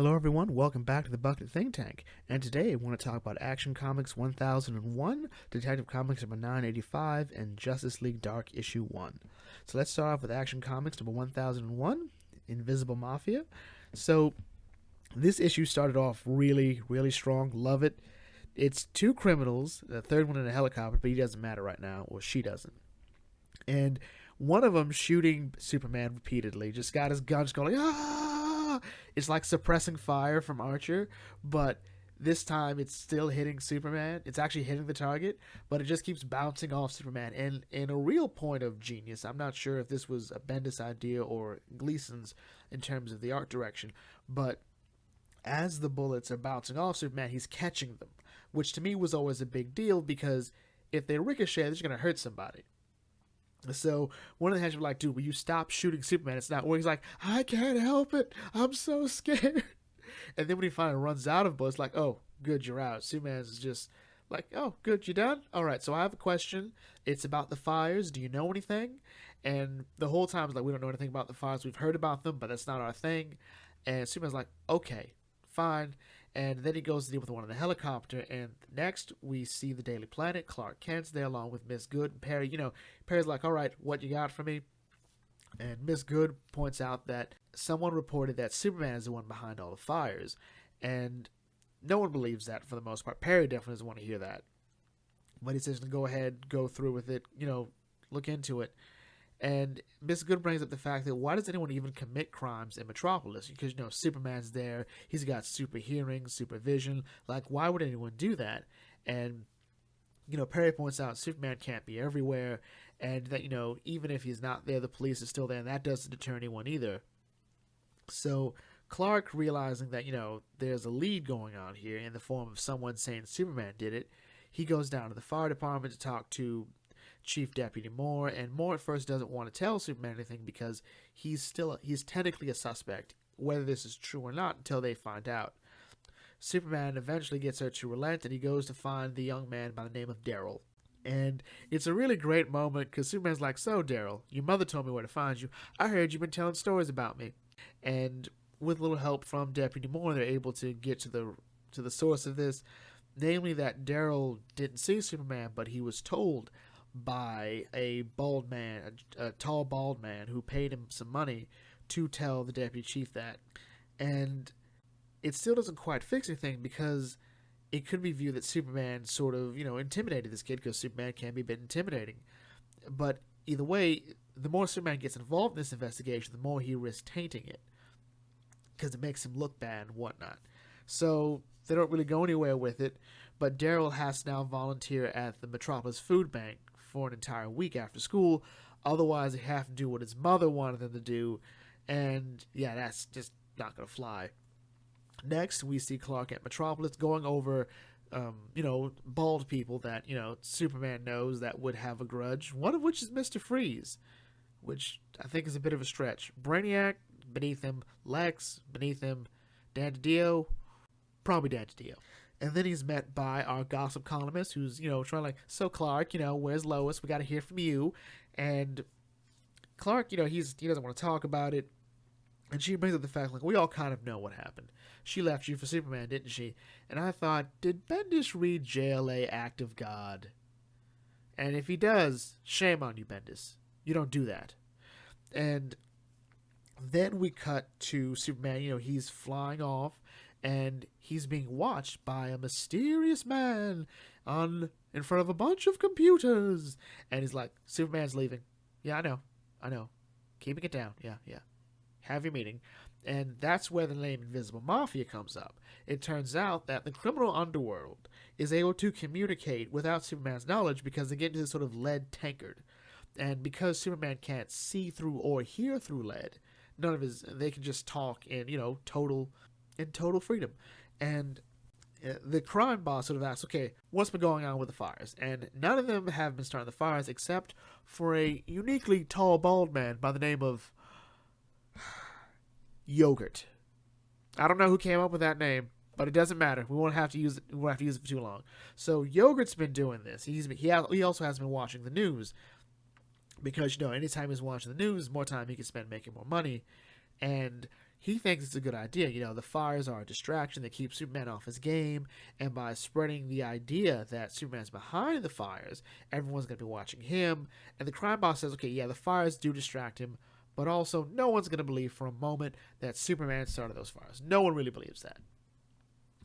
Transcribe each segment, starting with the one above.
Hello everyone, welcome back to the Bucket Think Tank, and today I want to talk about Action Comics 1001, Detective Comics number 985, and Justice League Dark issue 1. So let's start off with Action Comics number 1001, Invisible Mafia. So this issue started off really strong, love it. It's two criminals, the third one in a helicopter, but he doesn't matter right now, or she doesn't. And one of them shooting Superman repeatedly, just got his gun just going like, ah! It's like suppressing fire from Archer, but this time it's still hitting Superman. It's actually hitting the target, but it just keeps bouncing off Superman. And in a real point of genius, I'm not sure if this was a Bendis idea or Gleason's in terms of the art direction, but as the bullets are bouncing off Superman, he's catching them, which to me was always a big deal because if they ricochet, they're just going to hurt somebody. So one of the henchmen was like, dude, will you stop shooting Superman? It's not working. He's like, I can't help it. I'm so scared. And then when he finally runs out of bullets, like, oh, good, you're out. Superman's just like, oh, good, you done? All right, so I have a question. It's about the fires. Do you know anything? And the whole time it's like, we don't know anything about the fires. We've heard about them, but that's not our thing. And Superman's like, okay, fine. And then he goes to deal with one in the helicopter. And next, we see the Daily Planet. Clark Kent's there along with Miss Good and Perry. You know, Perry's like, all right, what you got for me? And Miss Good points out that someone reported that Superman is the one behind all the fires. And no one believes that for the most part. Perry definitely doesn't want to hear that. But he says to go ahead, go through with it, you know, look into it. And Miss Good brings up the fact that why does anyone even commit crimes in Metropolis? Because, you know, Superman's there. He's got super hearing, supervision. Like, why would anyone do that? And, you know, Perry points out Superman can't be everywhere. And that, you know, even if he's not there, the police is still there. And that doesn't deter anyone either. So Clark, realizing that, you know, there's a lead going on here in the form of someone saying Superman did it, he goes down to the fire department to talk to Chief Deputy Moore, and Moore at first doesn't want to tell Superman anything because he's technically a suspect, whether this is true or not, until they find out. Superman eventually gets her to relent, and he goes to find the young man by the name of Daryl. And it's a really great moment because Superman's like, so Daryl, your mother told me where to find you. I heard you've been telling stories about me. And with a little help from Deputy Moore, they're able to get to the source of this, namely that Daryl didn't see Superman, but he was told by a bald man, a tall bald man who paid him some money to tell the deputy chief that. And it still doesn't quite fix anything because it could be viewed that Superman sort of, you know, intimidated this kid because Superman can be a bit intimidating. But either way, the more Superman gets involved in this investigation, the more he risks tainting it because it makes him look bad and whatnot. So they don't really go anywhere with it, but Daryl has to now volunteer at the Metropolis food bank for an entire week after school. Otherwise, they have to do what his mother wanted them to do, and yeah, that's just not going to fly. Next, we see Clark at Metropolis going over, you know, bald people that, you know, Superman knows that would have a grudge, one of which is Mr. Freeze, which I think is a bit of a stretch. Brainiac, beneath him. Lex, beneath him. Dan DiDio, probably Dan DiDio. And then he's met by our gossip columnist who's, you know, trying like, so Clark, you know, where's Lois? We got to hear from you. And Clark, you know, he doesn't want to talk about it. And she brings up the fact, like, we all kind of know what happened. She left you for Superman, didn't she? And I thought, did Bendis read JLA Act of God? And if he does, shame on you, Bendis. You don't do that. And then we cut to Superman, you know, he's flying off. And he's being watched by a mysterious man in front of a bunch of computers. And he's like, Superman's leaving. Yeah, I know. Keeping it down. Yeah. Have your meeting. And that's where the name Invisible Mafia comes up. It turns out that the criminal underworld is able to communicate without Superman's knowledge because they get into this sort of lead tankard. And because Superman can't see through or hear through lead, they can just talk in, you know, total freedom. And the crime boss sort of asks, okay, what's been going on with the fires? And none of them have been starting the fires except for a uniquely tall bald man by the name of Yogurt. I don't know who came up with that name, but it doesn't matter. We won't have to use it. We won't have to use it for too long. So Yogurt's been doing this. He also has been watching the news because, you know, anytime he's watching the news, more time he can spend making more money. And he thinks it's a good idea. The fires are a distraction that keeps Superman off his game, and by spreading the idea that Superman's behind the fires, everyone's going to be watching him. And the crime boss says, okay, yeah, the fires do distract him, but also no one's going to believe for a moment that Superman started those fires. No one really believes that.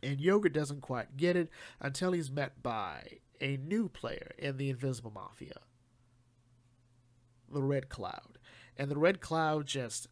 And Yogurt doesn't quite get it until he's met by a new player in the Invisible Mafia, the Red Cloud. And the Red Cloud just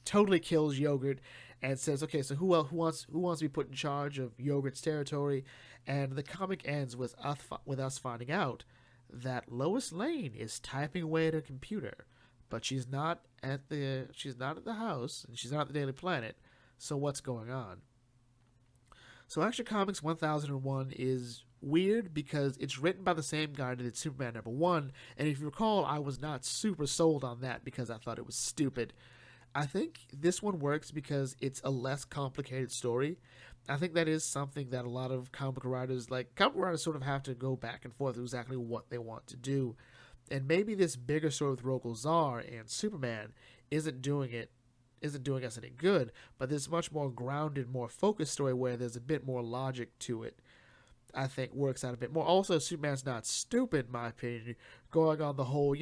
totally kills Yogurt and says, okay, so who wants to be put in charge of Yogurt's territory? And the comic ends with us finding out that Lois Lane is typing away at her computer, but she's not at the house, and she's not at the Daily Planet. So what's going on? So Action Comics 1001 is weird because it's written by the same guy that did Superman #1, and if you recall, I was not super sold on that because I thought it was stupid. I think this one works because it's a less complicated story. I think that is something that a lot of comic writers sort of have to go back and forth with exactly what they want to do. And maybe this bigger story with Rogol Zaar and Superman isn't doing us any good, but this much more grounded, more focused story where there's a bit more logic to it, I think works out a bit more. Also, Superman's not stupid, in my opinion, going on the whole,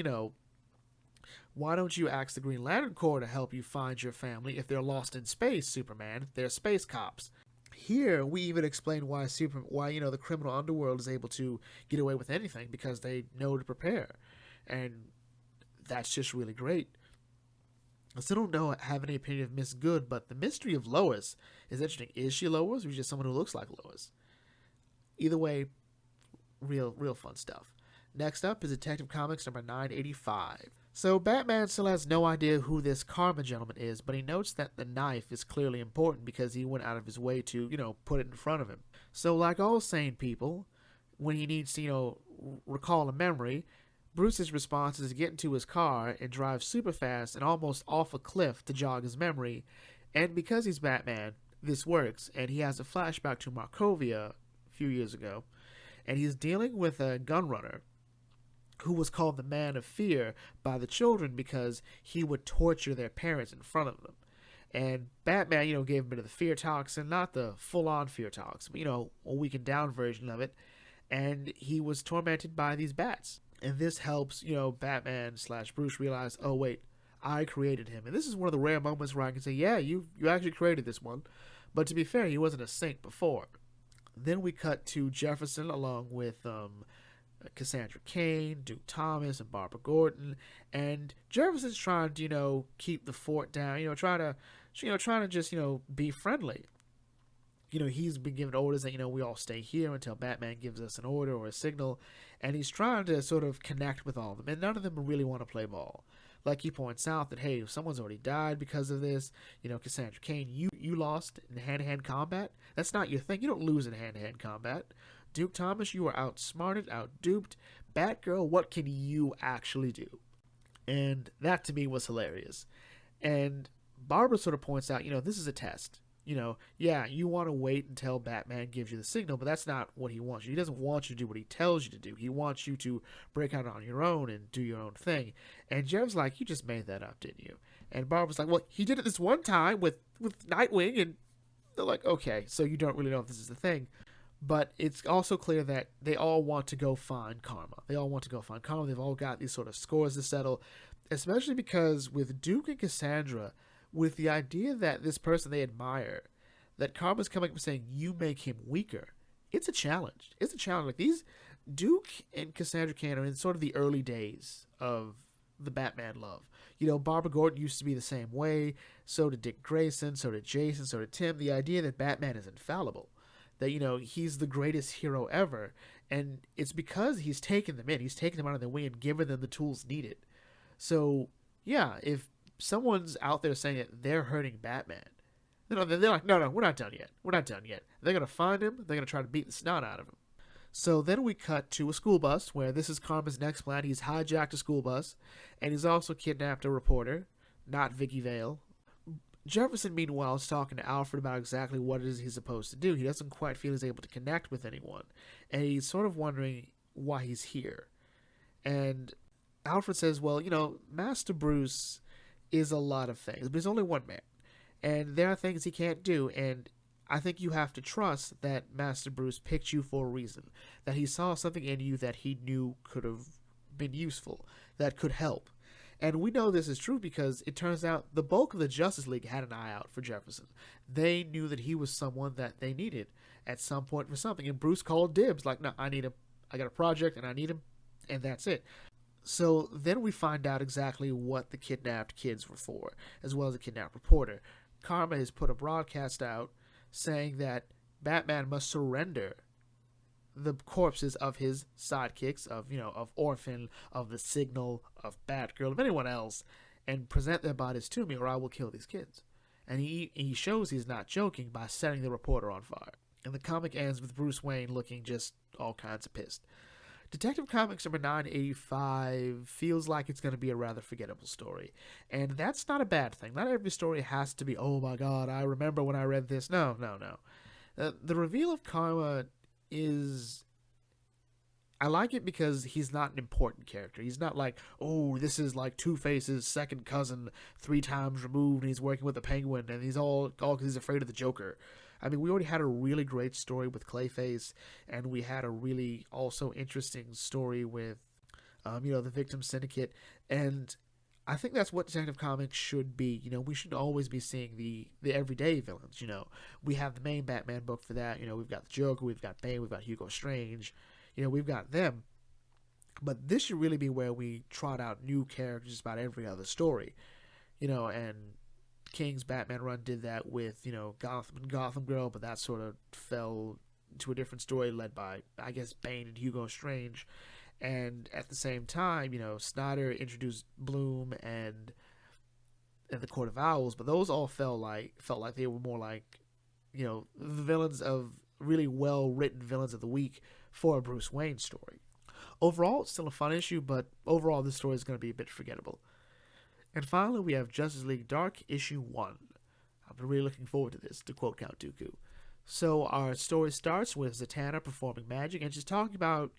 why don't you ask the Green Lantern Corps to help you find your family if they're lost in space, Superman? They're space cops. Here, we even explain why the criminal underworld is able to get away with anything, because they know to prepare. And that's just really great. I still don't have any opinion of Miss Good, but the mystery of Lois is interesting. Is she Lois, or is she just someone who looks like Lois? Either way, real fun stuff. Next up is Detective Comics number 985. So Batman still has no idea who this Karma gentleman is, but he notes that the knife is clearly important because he went out of his way to, put it in front of him. So like all sane people, when he needs to, recall a memory, Bruce's response is to get into his car and drive super fast and almost off a cliff to jog his memory. And because he's Batman, this works, and he has a flashback to Markovia a few years ago, and he's dealing with a gunrunner who was called the Man of Fear by the children because he would torture their parents in front of them. And Batman, gave him a bit of the fear toxin, not the full-on fear toxin, but, a weakened down version of it. And he was tormented by these bats. And this helps, Batman/Bruce realize, oh, wait, I created him. And this is one of the rare moments where I can say, yeah, you actually created this one. But to be fair, he wasn't a saint before. Then we cut to Jefferson along with Cassandra Cain, Duke Thomas, and Barbara Gordon, and Jefferson's trying to keep the fort down, trying to just be friendly. He's been given orders that we all stay here until Batman gives us an order or a signal, and he's trying to sort of connect with all of them, and none of them really want to play ball. Like he points out that, hey, someone's already died because of this. Cassandra Cain, you lost in hand-to-hand combat. That's not your thing. You don't lose in hand-to-hand combat. Duke Thomas, you are outsmarted, outduped. Batgirl, what can you actually do? And that to me was hilarious. And Barbara sort of points out, this is a test. Yeah, you want to wait until Batman gives you the signal, but that's not what he wants you. He doesn't want you to do what he tells you to do. He wants you to break out on your own and do your own thing. And Jeff's like, you just made that up, didn't you? And Barbara's like, well, he did it this one time with Nightwing, and they're like, okay, so you don't really know if this is the thing. But it's also clear that they all want to go find Karma. They've all got these sort of scores to settle, especially because with Duke and Cassandra, with the idea that this person they admire, that Karma's coming up and saying, you make him weaker, it's a challenge. Like these, Duke and Cassandra Cain are in sort of the early days of the Batman love. Barbara Gordon used to be the same way, so did Dick Grayson, so did Jason, so did Tim. The idea that Batman is infallible, that, he's the greatest hero ever. And it's because he's taken them in. He's taken them out of their way and given them the tools needed. So, yeah, if someone's out there saying that they're hurting Batman, they're like, no, we're not done yet. They're going to find him. They're going to try to beat the snot out of him. So then we cut to a school bus where this is Karma's next plan. He's hijacked a school bus, and he's also kidnapped a reporter, not Vicky Vale. Jefferson, meanwhile, is talking to Alfred about exactly what it is he's supposed to do. He doesn't quite feel he's able to connect with anyone, and he's sort of wondering why he's here. And Alfred says, well, Master Bruce is a lot of things, but he's only one man. And there are things he can't do, and I think you have to trust that Master Bruce picked you for a reason, that he saw something in you that he knew could have been useful, that could help. And we know this is true because it turns out the bulk of the Justice League had an eye out for Jefferson. They knew that he was someone that they needed at some point for something. And Bruce called dibs, like, no, I need him. I got a project and I need him. And that's it. So then we find out exactly what the kidnapped kids were for, as well as the kidnapped reporter. Karma has put a broadcast out saying that Batman must surrender the corpses of his sidekicks, of Orphan, of the Signal, of Batgirl, of anyone else, and present their bodies to me, or I will kill these kids. And he shows he's not joking by setting the reporter on fire. And the comic ends with Bruce Wayne looking just all kinds of pissed. Detective Comics number 985 feels like it's going to be a rather forgettable story. And that's not a bad thing. Not every story has to be, oh my god, I remember when I read this. No. The reveal of Karma is... I like it because he's not an important character. He's not like, oh, this is like Two-Face's second cousin 3 times removed and he's working with the Penguin and he's all because he's afraid of the Joker. I mean, we already had a really great story with Clayface, and we had a really also interesting story with, the Victim Syndicate, and I think that's what Detective Comics should be. We should always be seeing the everyday villains. We have the main Batman book for that. We've got the Joker, we've got Bane, we've got Hugo Strange. We've got them. But this should really be where we trot out new characters about every other story. And King's Batman run did that with, Gotham and Gotham Girl, but that sort of fell to a different story led by, I guess, Bane and Hugo Strange. And at the same time, Snyder introduced Bloom and the Court of Owls, but those all felt like they were more like, the villains of really well-written villains of the week for a Bruce Wayne story. Overall, it's still a fun issue, but overall this story is going to be a bit forgettable. And finally, we have Justice League Dark issue 1. I've been really looking forward to this, to quote Count Dooku. So our story starts with Zatanna performing magic, and she's talking about,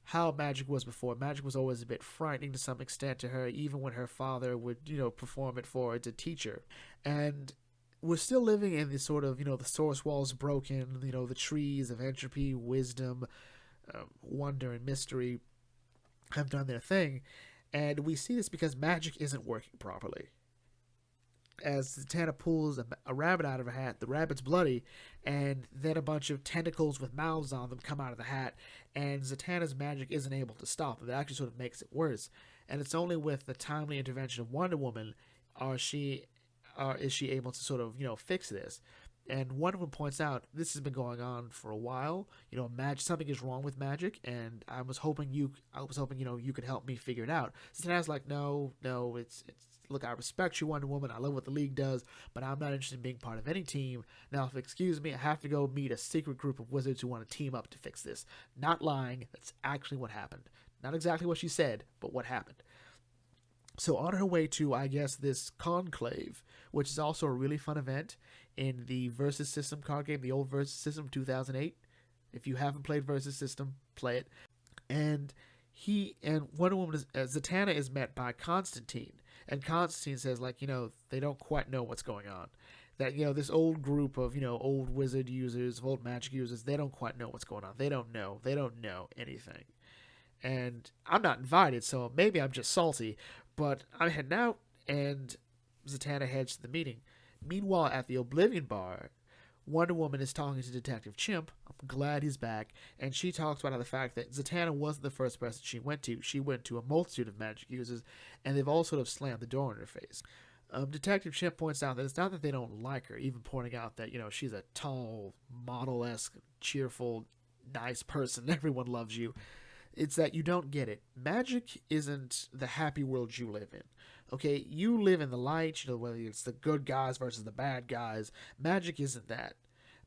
how magic was before. Magic was always a bit frightening to some extent to her, even when her father would, perform it for her to teach her. And we're still living in this sort of, the source walls broken, the trees of entropy, wisdom, wonder, and mystery have done their thing. And we see this because magic isn't working properly. As Zatanna pulls a rabbit out of her hat, the rabbit's bloody, and then a bunch of tentacles with mouths on them come out of the hat, and Zatanna's magic isn't able to stop it. It actually sort of makes it worse. And it's only with the timely intervention of Wonder Woman is she able to sort of, fix this. And Wonder Woman points out this has been going on for a while. Something is wrong with magic, and I was hoping you could help me figure it out. Zatanna's like, no, it's look, I respect you, Wonder Woman. I love what the League does, but I'm not interested in being part of any team. Now, if excuse me, I have to go meet a secret group of wizards who want to team up to fix this. Not lying. That's actually what happened. Not exactly what she said, but what happened. So on her way to, I guess, this conclave, which is also a really fun event in the Versus System card game, the old Versus System 2008. If you haven't played Versus System, play it. And Wonder Woman Zatanna is met by Constantine. And Constantine says, they don't quite know what's going on. That, this old group of, old wizard users, old magic users, they don't quite know what's going on. They don't know anything. And I'm not invited, so maybe I'm just salty. But I'm heading out, and Zatanna heads to the meeting. Meanwhile, at the Oblivion Bar, Wonder Woman is talking to Detective Chimp. I'm glad he's back. And she talks about the fact that Zatanna wasn't the first person she went to. She went to a multitude of magic users, and they've all sort of slammed the door in her face. Detective Chimp points out that it's not that they don't like her, even pointing out that, she's a tall, model-esque, cheerful, nice person. Everyone loves you. It's that you don't get it. Magic isn't the happy world you live in. Okay, you live in the light, whether it's the good guys versus the bad guys. Magic isn't that.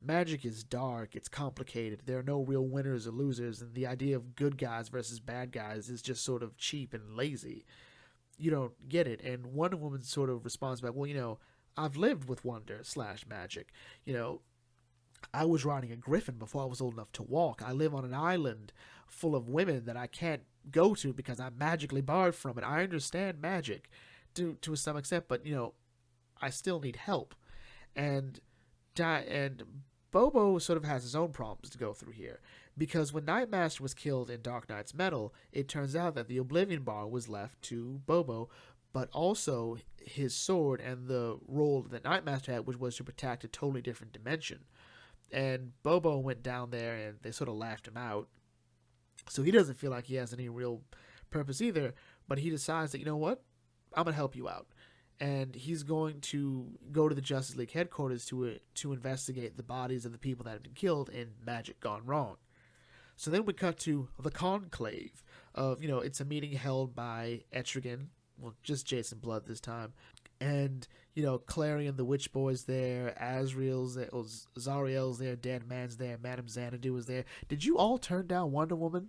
Magic is dark, it's complicated, there are no real winners or losers, and the idea of good guys versus bad guys is just sort of cheap and lazy. You don't get it, and Wonder Woman sort of responds back, well, I've lived with wonder/magic. I was riding a griffin before I was old enough to walk. I live on an island full of women that I can't go to because I'm magically barred from it. I understand magic to some extent, but, I still need help. And and Bobo sort of has his own problems to go through here, because when Nightmaster was killed in Dark Knight's Metal, it turns out that the Oblivion Bar was left to Bobo, but also his sword and the role that Nightmaster had, which was to protect a totally different dimension. And Bobo went down there and they sort of laughed him out. So he doesn't feel like he has any real purpose either, but he decides that, you know what, I'm going to help you out. And he's going to go to the Justice League headquarters to investigate the bodies of the people that have been killed in Magic Gone Wrong. So then we cut to the Conclave of, it's a meeting held by Etrigan, well, just Jason Blood this time, and, Clarion the Witch Boy's there, Azrael's there, Zariel's there, Dead Man's there, Madame Xanadu is there. Did you all turn down Wonder Woman?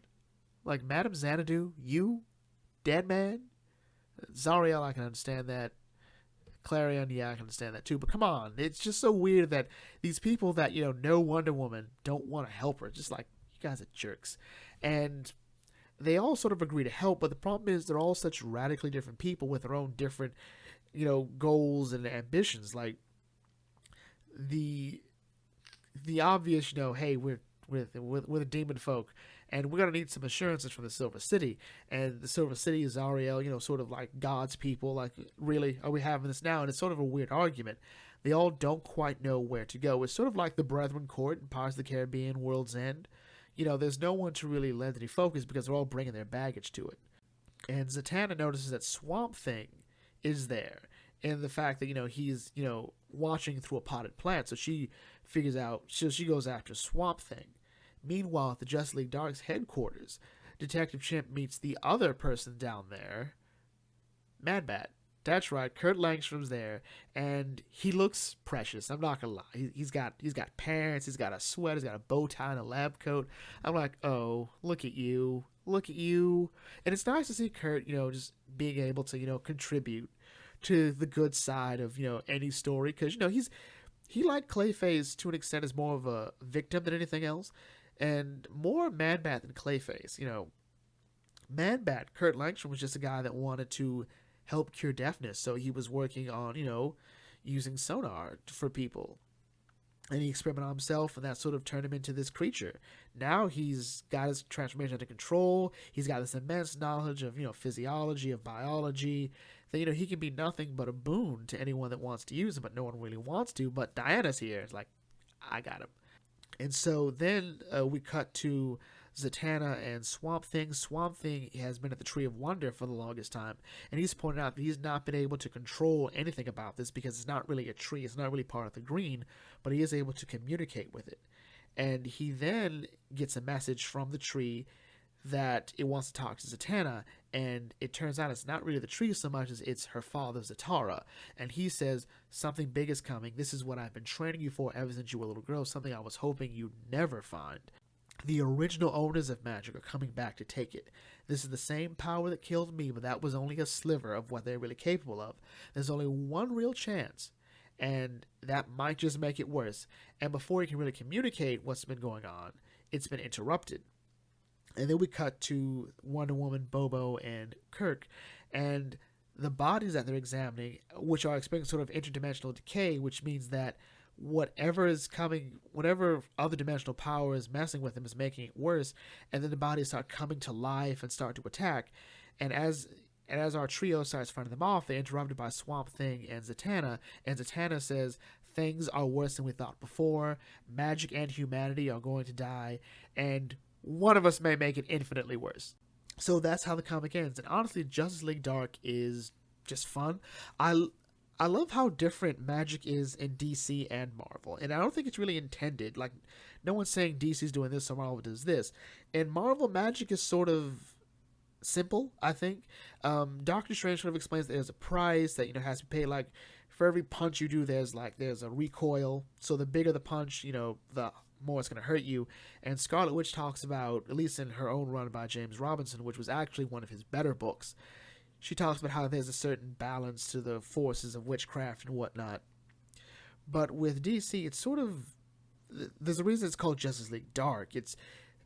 Like, Madame Xanadu? You? Dead Man? Zariel, I can understand that. Clarion, yeah, I can understand that too. But come on, it's just so weird that these people that, know Wonder Woman don't want to help her. Just like, you guys are jerks. And they all sort of agree to help, but the problem is they're all such radically different people with their own different, goals and ambitions. Like, the obvious, hey, we're the demon folk, and we're going to need some assurances from the Silver City. And the Silver City is Zariel, sort of like God's people. Like, really, are we having this now? And it's sort of a weird argument. They all don't quite know where to go. It's sort of like the Brethren Court in Pirates of the Caribbean, World's End. There's no one to really lend any focus because they're all bringing their baggage to it. And Zatanna notices that Swamp Thing is there. And the fact that, he's, watching through a potted plant. So she figures out, so she goes after Swamp Thing. Meanwhile, at the Justice League Dark's headquarters, Detective Chimp meets the other person down there, Mad Bat. That's right, Kurt Langstrom's there, and he looks precious. I'm not gonna lie. He's got pants, he's got a sweater, he's got a bow tie and a lab coat. I'm like, oh, look at you. And it's nice to see Kurt, just being able to, contribute to the good side of, any story, because, he like Clayface to an extent is more of a victim than anything else, and more Man Bat than Clayface. Man Bat, Kurt Langstrom, was just a guy that wanted to help cure deafness, so he was working on, using sonar for people. And he experimented on himself, and that sort of turned him into this creature. Now he's got his transformation under control. He's got this immense knowledge of, physiology, of biology, that, he can be nothing but a boon to anyone that wants to use him, but no one really wants to. But Diana's here. It's like, I got him. And so then we cut to Zatanna and Swamp Thing. Swamp Thing has been at the Tree of Wonder for the longest time, and he's pointed out that he's not been able to control anything about this because it's not really a tree, it's not really part of the green, but he is able to communicate with it. And he then gets a message from the tree that it wants to talk to Zatanna, and it turns out it's not really the tree so much as it's her father, Zatara. And he says, something big is coming. This is what I've been training you for ever since you were a little girl, something I was hoping you'd never find. The original owners of magic are coming back to take it. This is the same power that killed me, but that was only a sliver of what they're really capable of. There's only one real chance, and that might just make it worse. And before he can really communicate what's been going on, it's been interrupted. And then we cut to Wonder Woman, Bobo, and Kirk, and the bodies that they're examining, which are experiencing sort of interdimensional decay, which means that whatever is coming, whatever other dimensional power is messing with them is making it worse, and then the bodies start coming to life and start to attack. And as our trio starts fighting them off, they're interrupted by Swamp Thing and Zatanna says, things are worse than we thought before, magic and humanity are going to die, and one of us may make it infinitely worse. So that's how the comic ends. And honestly, Justice League Dark is just fun. I love how different magic is in DC and Marvel. And I don't think it's really intended. Like, no one's saying DC's doing this, so Marvel does this. In Marvel, magic is sort of simple, I think. Doctor Strange sort of explains that there's a price that, has to be paid. Like, for every punch you do, there's a recoil. So the bigger the punch, the more it's going to hurt you. And Scarlet Witch talks about, at least in her own run by James Robinson, which was actually one of his better books, she talks about how there's a certain balance to the forces of witchcraft and whatnot. But with DC, it's sort of, there's a reason it's called Justice League Dark. It's,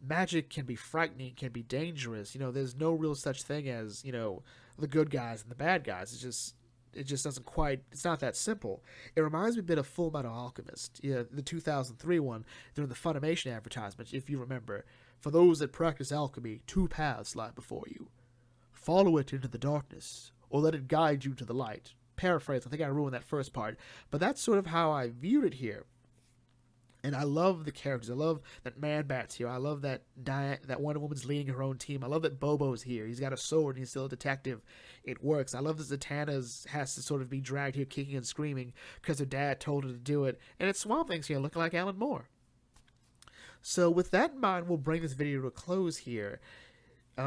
magic can be frightening, can be dangerous. There's no real such thing as, the good guys and the bad guys. It's just it just doesn't quite, it's not that simple. It reminds me a bit of Full Metal Alchemist, the 2003 one during the Funimation advertisement, if you remember. For those that practice alchemy, two paths lie before you. Follow it into the darkness, or let it guide you to the light. Paraphrase, I think I ruined that first part, but that's sort of how I viewed it here. And I love the characters. I love that Man-Bat's here. I love that that Wonder Woman's leading her own team. I love that Bobo's here. He's got a sword and he's still a detective. It works. I love that Zatanna's has to sort of be dragged here kicking and screaming because her dad told her to do it. And it's Swamp Thing's here looking like Alan Moore. So with that in mind, we'll bring this video to a close here.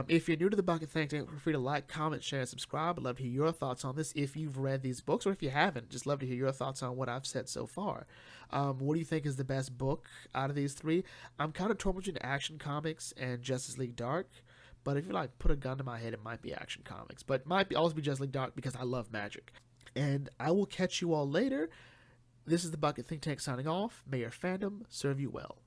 If you're new to the Bucket Think Tank, feel free to like, comment, share, and subscribe. I'd love to hear your thoughts on this if you've read these books, or if you haven't, just love to hear your thoughts on what I've said so far. What do you think is the best book out of these three? I'm kind of torn between Action Comics and Justice League Dark, but if you like put a gun to my head, it might be Action Comics, but it might also be Justice League Dark because I love magic. And I will catch you all later. This is the Bucket Think Tank signing off. May your fandom serve you well.